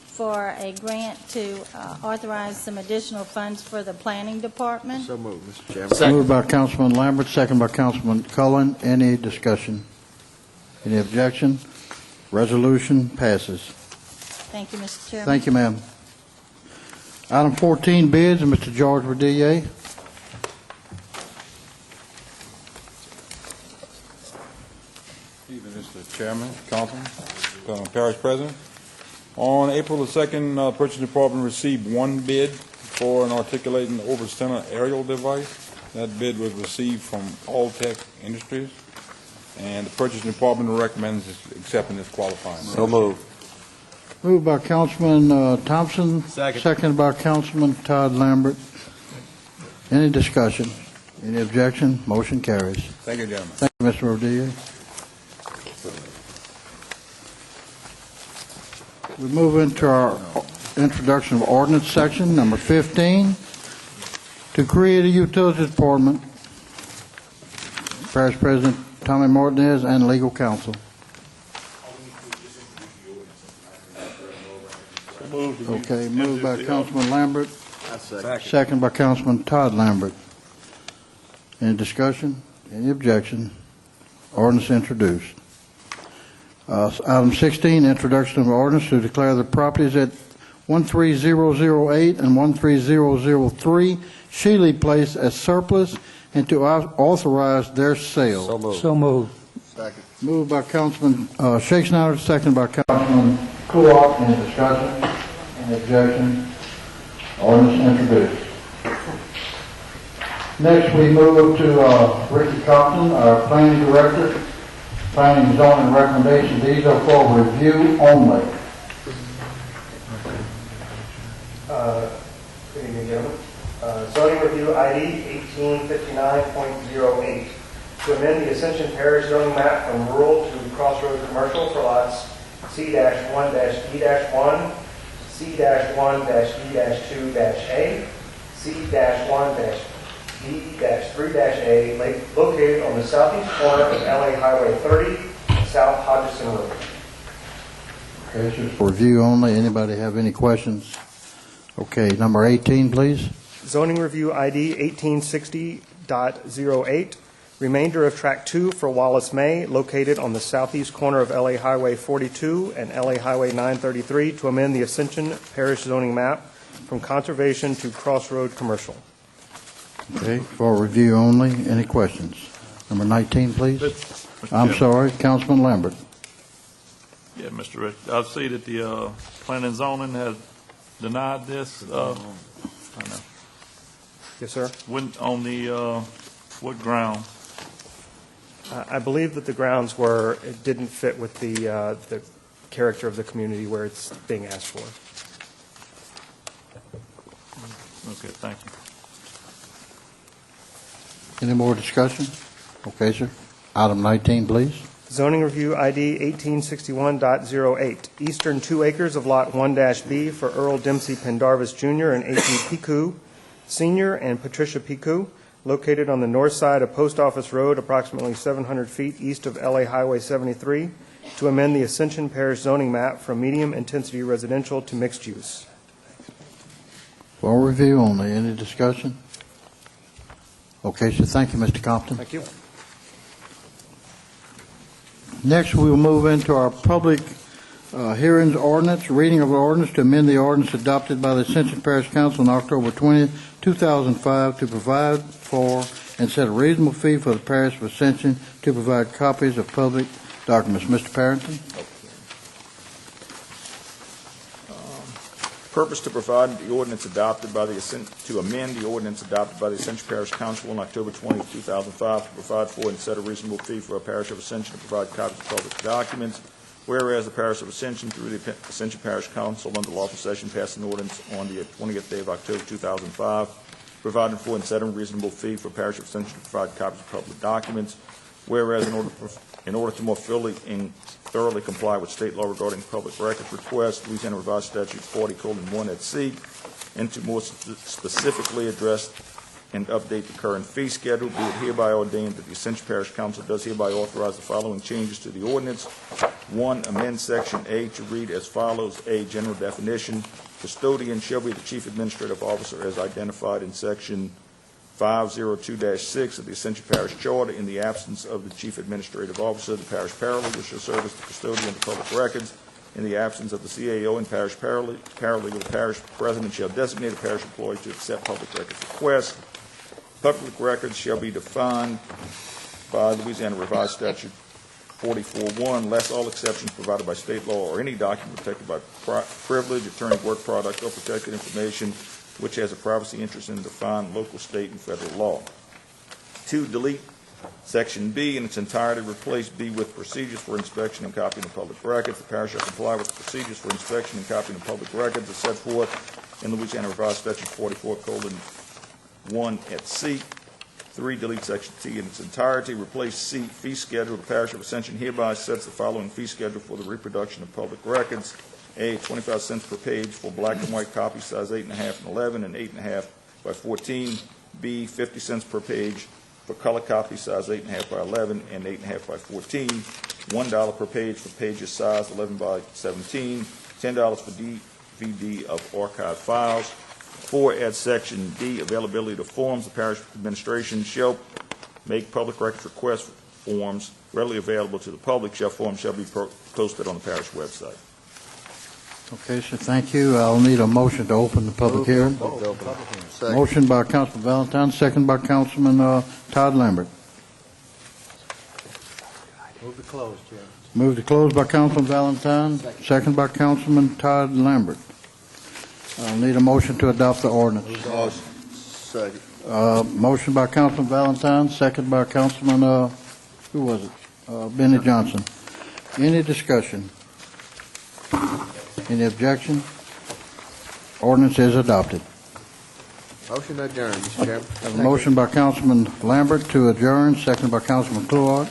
for a grant to authorize some additional funds for the planning department. So moved, Mr. Chairman. Moved by Councilman Lambert, second by Councilman Cullen. Any discussion? Any objection? Resolution passes. Thank you, Mr. Chairman. Thank you, ma'am. Item 14, bids, and Mr. George Verdillier. Evening, Mr. Chairman, Councilman, Parish President. On April the 2nd, Purchasing Department received one bid for an articulating over center aerial device. That bid was received from Alltech Industries, and the Purchasing Department recommends accepting this qualifying. So moved. Moved by Councilman Thompson. Second. Seconded by Councilman Todd Lambert. Any discussion? Any objection? Motion carries. Thank you, gentlemen. Thank you, Mr. Rodriguez. We move into our introduction of ordinance section, number 15, to create a utilities department. Parish President Tommy Martinez and legal counsel. Okay, moved by Councilman Lambert, second by Councilman Todd Lambert. Any discussion? Any objection? Ordinance introduced. Item 16, introduction of ordinance to declare the properties at 13008 and 13003 Shealy Place as surplus and to authorize their sale. So moved. So moved. Second. Moved by Councilman Shakespeare, second by Councilman Coolock. Any discussion? Any objection? Ordinance introduced. Next, we move to Ricky Compton, our planning director. Planning and zoning recommendations. These are for review only. Good evening, gentlemen. Zoning review ID 1859.08 to amend the Ascension Parish zoning map from rural to crossroad commercial for lots C-1-D-1, C-1-D-2-A, C-1-D-3-A, located on the southeast corner of LA Highway 30, South Hodgson Road. Okay, this is for review only. Anybody have any questions? Okay, number 18, please. Zoning review ID 1860.08, remainder of Track 2 for Wallace May, located on the southeast corner of LA Highway 42 and LA Highway 933, to amend the Ascension Parish zoning map from conservation to crossroad commercial. Okay, for review only. Any questions? Number 19, please. I'm sorry, Councilman Lambert. Yeah, Mr. Rich, I see that the planning and zoning has denied this. I know. Yes, sir. When, on the, what ground? I believe that the grounds were it didn't fit with the character of the community where it's being asked for. Okay, thank you. Any more discussion? Okay, sir. Item 19, please. Zoning review ID 1861.08, eastern 2 acres of Lot 1-B for Earl Dempsey Pendarvis Jr. and A.T. Piku Sr. and Patricia Piku, located on the north side of Post Office Road, approximately 700 feet east of LA Highway 73, to amend the Ascension Parish zoning map from medium-intensity residential to mixed use. For review only. Any discussion? Okay, sir. Thank you, Mr. Compton. Thank you. Next, we will move into our public hearings ordinance, reading of ordinance to amend the ordinance adopted by the Ascension Parish Council on October 20, 2005 to provide for and set a reasonable fee for the parish of Ascension to provide copies of public documents. Mr. Parrington? Purpose to provide the ordinance adopted by the to amend the ordinance adopted by the Ascension Parish Council on October 20, 2005 to provide for and set a reasonable fee for a parish of Ascension to provide copies of public documents. Whereas the parish of Ascension through the Ascension Parish Council under lawful session passed an ordinance on the 20th day of October 2005 providing for and set a reasonable fee for parish of Ascension to provide copies of public documents. Whereas in order to more fully and thoroughly comply with state law regarding public records requests, Louisiana Revised Statute 40:1 at C, and to more specifically address and update the current fee schedule, be it hereby ordained that the Ascension Parish Council does hereby authorize the following changes to the ordinance. 1, amend Section A to read as follows. A, general definition. Custodian shall be the chief administrative officer as identified in Section 502-6 of the Ascension Parish Charter. In the absence of the chief administrative officer, the parish paralegal shall serve as the custodian of public records. In the absence of the CAO and parish paralegal, the parish president shall designate a parish employee to accept public records requests. Public records shall be defined by Louisiana Revised Statute 44:1, less all exceptions provided by state law or any document protected by privilege, attorney work product, or protected information which has a privacy interest in defined local, state, and federal law. 2, delete Section B in its entirety, replace B with procedures for inspection and copying of public records. The parish shall comply with the procedures for inspection and copying of public records as set forth in Louisiana Revised Statute 44:1 at C. 3, delete Section T in its entirety. Replace C, fee schedule. The parish of Ascension hereby sets the following fee schedule for the reproduction of public records. A, 25 cents per page for black and white copy, size 8.5 and 11, and 8.5 by 14. B, 50 cents per page for color copy, size 8.5 by 11 and 8.5 by 14. $1 per page for pages size 11 by 17. $10 for DVD of archived files. 4, add Section D, availability of forms. The parish administration shall make public records request forms readily available to the public. Forms shall be posted on the parish website. Okay, sir, thank you. I'll need a motion to open the public hearing. Motion by Councilman Valentine, second by Councilman Todd Lambert. Move to close, Chair. Move to close by Councilman Valentine, second by Councilman Todd Lambert. I'll need a motion to adopt the ordinance. Second. Motion by Councilman Valentine, second by Councilman, who was it? Benny Johnson. Any discussion? Any objection? Ordinance is adopted. Motion adjourned, Mr. Chairman. A motion by Councilman Lambert to adjourn, second by Councilman Clewart.